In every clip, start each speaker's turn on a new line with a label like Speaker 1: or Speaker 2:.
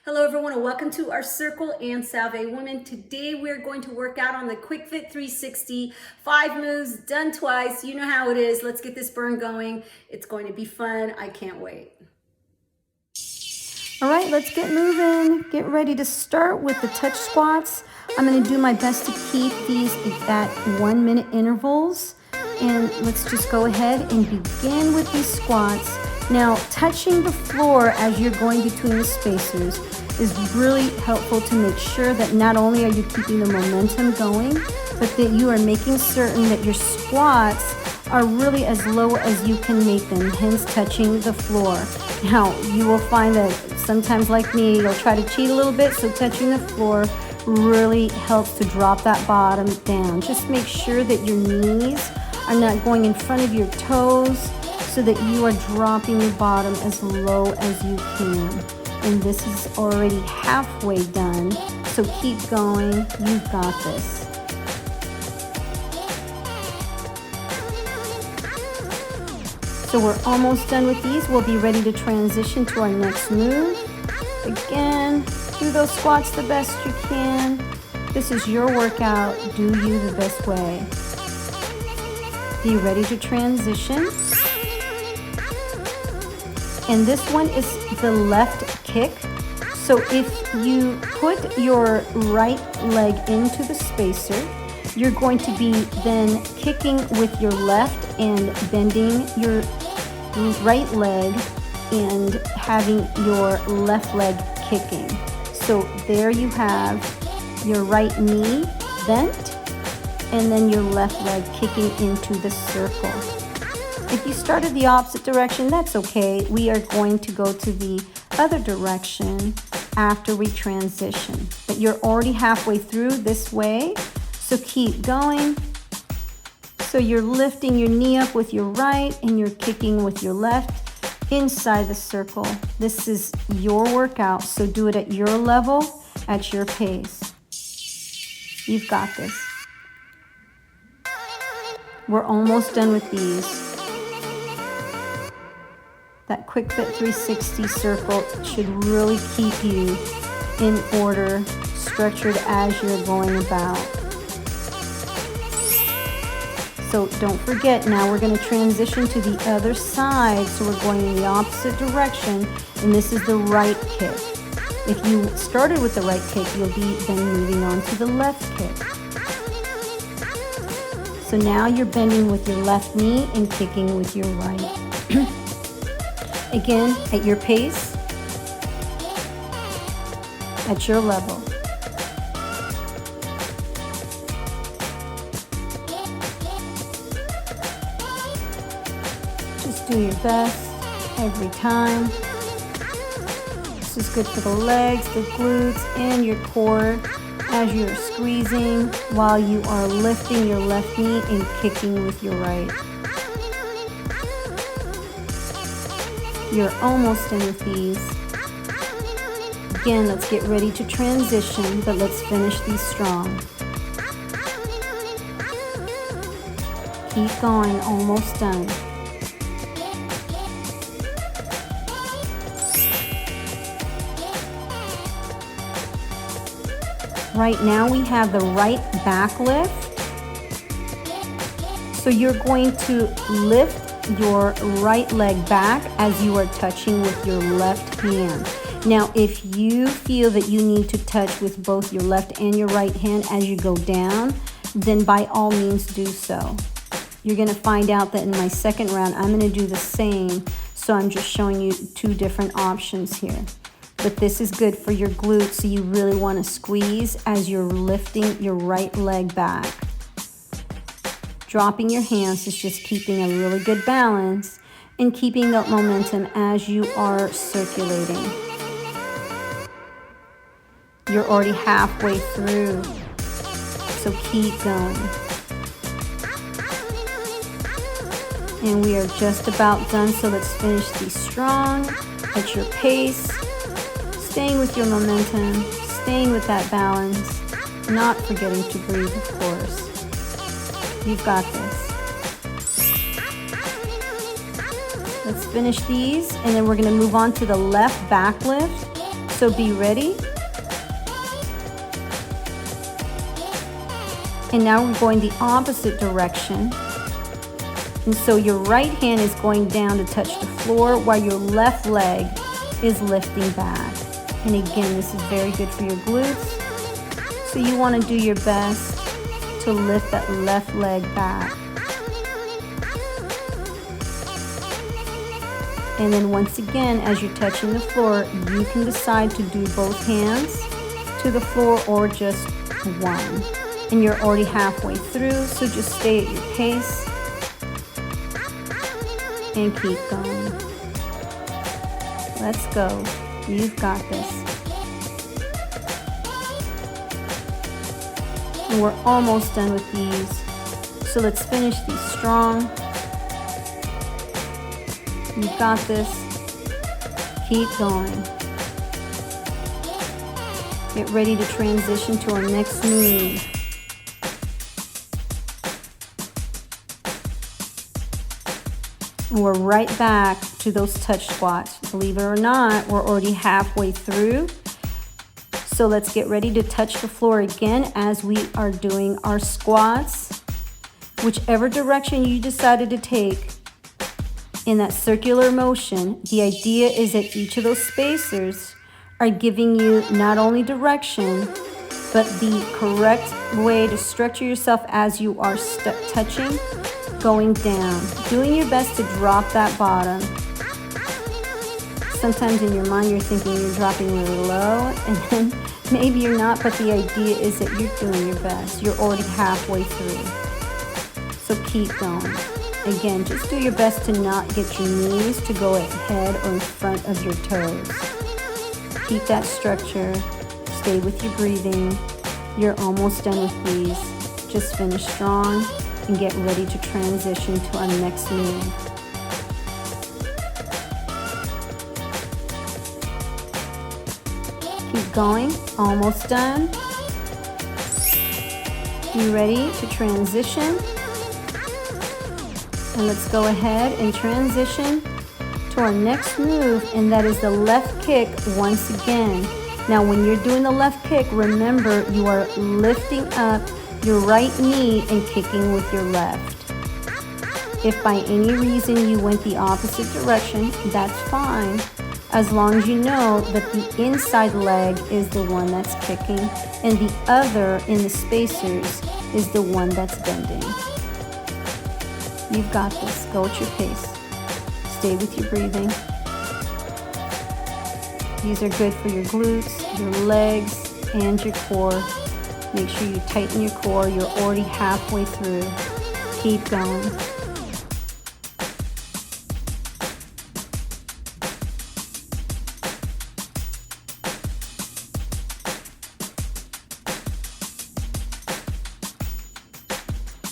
Speaker 1: Hello everyone and welcome to our Circle and Salve Women. Today we're going to work out on the Quick Fit 360, 5 moves, done twice. You know how it is. Let's get this burn going. It's going to be fun. I can't wait.
Speaker 2: All right, let's get moving. Get ready to start with the touch squats. I'm gonna do my best to keep these at 1 minute intervals. And let's just go ahead and begin with these squats. Now, touching the floor as you're going between the spacers is really helpful to make sure that not only are you keeping the momentum going, but that you are making certain that your squats are really as low as you can make them, hence touching the floor. Now, you will find that sometimes, like me, you'll try to cheat a little bit, so touching the floor really helps to drop that bottom down. Just make sure that your knees are not going in front of your toes so that you are dropping your bottom as low as you can. And this is already halfway done, so keep going. You've got this. So we're almost done with these. We'll be ready to transition to our next move. Again, do those squats the best you can. This is your workout. Do you the best way. Be ready to transition. And this one is the left kick. So if you put your right leg into the spacer, you're going to be then kicking with your left and bending your right leg and having your left leg kicking. So there you have your right knee bent and then your left leg kicking into the circle. If you started the opposite direction, that's okay. We are going to go to the other direction after we transition. But you're already halfway through this way, so keep going. So you're lifting your knee up with your right and you're kicking with your left inside the circle. This is your workout, so do it at your level, at your pace. You've got this. We're almost done with these. That Quick Fit 360 circle should really keep you in order, structured as you're going about. So don't forget, now we're going to transition to the other side. So we're going in the opposite direction, and this is the right kick. If you started with the right kick, you'll be then moving on to the left kick. So now you're bending with your left knee and kicking with your right. Again, at your pace, at your level. Just do your best every time. This is good for the legs, the glutes, and your core as you're squeezing while you are lifting your left knee and kicking with your right. You're almost done with these. Again, let's get ready to transition, but let's finish these strong. Keep going, almost done. Right now we have the right back lift. So you're going to lift your right leg back as you are touching with your left hand. Now, if you feel that you need to touch with both your left and your right hand as you go down, then by all means do so. You're going to find out that in my second round, I'm going to do the same. So I'm just showing you two different options here. But this is good for your glutes, so you really want to squeeze as you're lifting your right leg back. Dropping your hands is just keeping a really good balance and keeping that momentum as you are circulating. You're already halfway through, so keep going. And we are just about done, so let's finish these strong at your pace, staying with your momentum, staying with that balance, not forgetting to breathe, of course. You've got this. Let's finish these, and then we're going to move on to the left back lift. So be ready. And now we're going the opposite direction. And so your right hand is going down to touch the floor while your left leg is lifting back. And again, this is very good for your glutes. So you want to do your best to lift that left leg back. And then once again, as you're touching the floor, you can decide to do both hands to the floor or just one. And you're already halfway through, so just stay at your pace and keep going. Let's go. You've got this. And we're almost done with these. So let's finish these strong. You've got this. Keep going. Get ready to transition to our next move. And we're right back to those touch squats. Believe it or not, we're already halfway through. So let's get ready to touch the floor again as we are doing our squats. Whichever direction you decided to take in that circular motion, the idea is that each of those spacers are giving you not only direction, but the correct way to structure yourself as you are touching, going down, doing your best to drop that bottom. Sometimes in your mind you're thinking you're dropping really low, and then maybe you're not, but the idea is that you're doing your best. You're already halfway through. So keep going. Again, just do your best to not get your knees to go ahead or in front of your toes. Keep that structure. Stay with your breathing. You're almost done with these. Just finish strong and get ready to transition to our next move. Keep going. Almost done. You ready to transition? And let's go ahead and transition to our next move, and that is the left kick once again. Now when you're doing the left kick, remember you are lifting up your right knee and kicking with your left. If by any reason you went the opposite direction, that's fine, as long as you know that the inside leg is the one that's kicking and the other in the spacers is the one that's bending. You've got this. Go at your pace. Stay with your breathing. These are good for your glutes, your legs, and your core. Make sure you tighten your core. You're already halfway through. Keep going.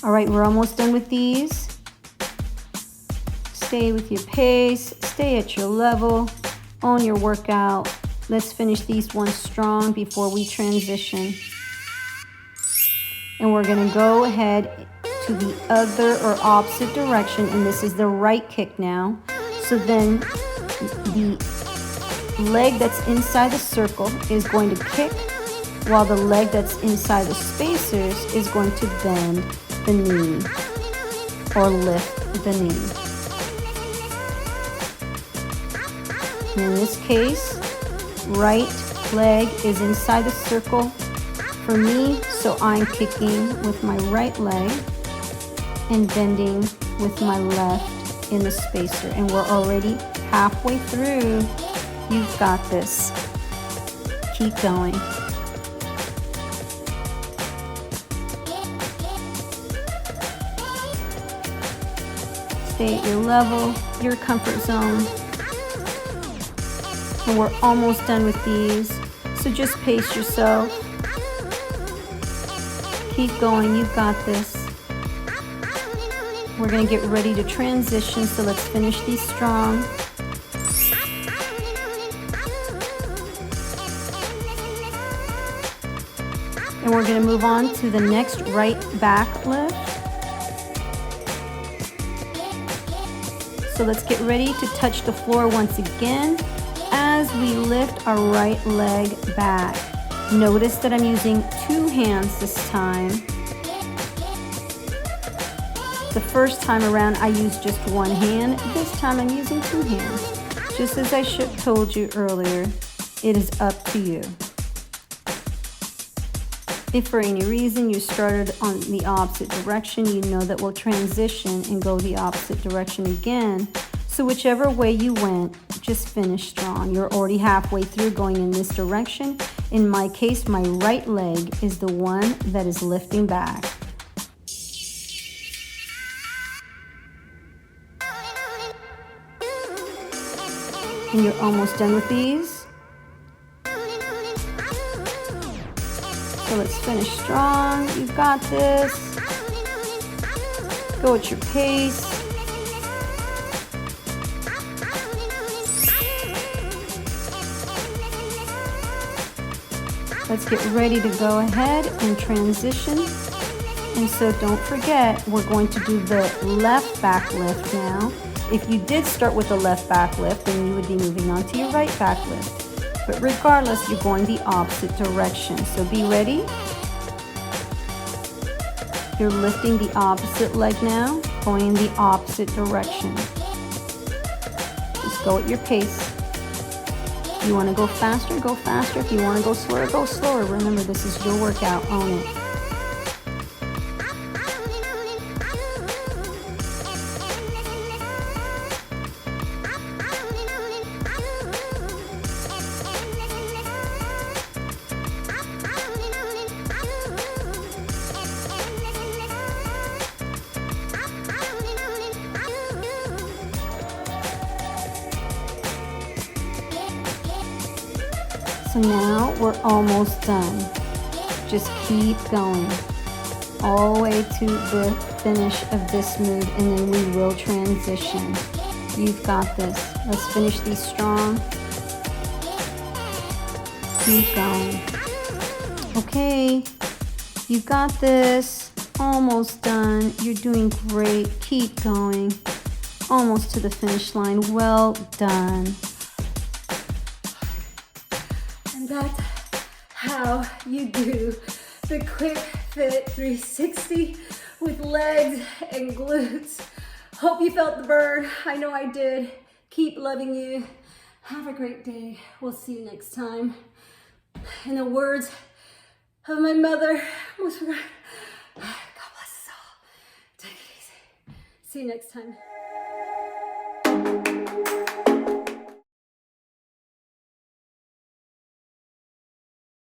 Speaker 2: All right, we're almost done with these. Stay with your pace, stay at your level, own your workout. Let's finish these ones strong before we transition. And we're gonna go ahead to the other or opposite direction, and this is the right kick now. So then the leg that's inside the circle is going to kick, while the leg that's inside the spacers is going to bend the knee or lift the knee. In this case, right leg is inside the circle for me, so I'm kicking with my right leg and bending with my left in the spacer. And we're already halfway through. You've got this. Keep going. Stay at your level, your comfort zone. And we're almost done with these, so just pace yourself. Keep going, you've got this. We're gonna get ready to transition, so let's finish these strong. And we're gonna move on to the next right back lift. So let's get ready to touch the floor once again. as we lift our right leg back, notice that I'm using 2 hands this time. The first time around I used just 1 hand. This time I'm using 2 hands. Just as I told you earlier, it is up to you. If for any reason you started on the opposite direction, you know that we'll transition and go the opposite direction again. So whichever way you went, just finish strong. You're already halfway through going in this direction. In my case, my right leg is the one that is lifting back. And you're almost done with these. So let's finish strong. You've got this. Go at your pace. Let's get ready to go ahead and transition. And so don't forget, we're going to do the left back lift now. If you did start with the left back lift, then you would be moving on to your right back lift. But regardless, you're going the opposite direction. So be ready. You're lifting the opposite leg now, going in the opposite direction. Just go at your pace. If you want to go faster, go faster. If you want to go slower, go slower. Remember, this is your workout. Own it. So now we're almost done. Just keep going all the way to the finish of this move, and then we will transition. You've got this. Let's finish these strong. Keep going. Okay, you've got this. Almost done. You're doing great. Keep going. Almost to the finish line. Well done.
Speaker 1: That's how you do the Quick Fit 360 with legs and glutes. Hope you felt the burn. I know I did. Keep loving you. Have a great day. We'll see you next time. In the words of my mother, almost forgot. God bless us all. Take it easy. See you next time.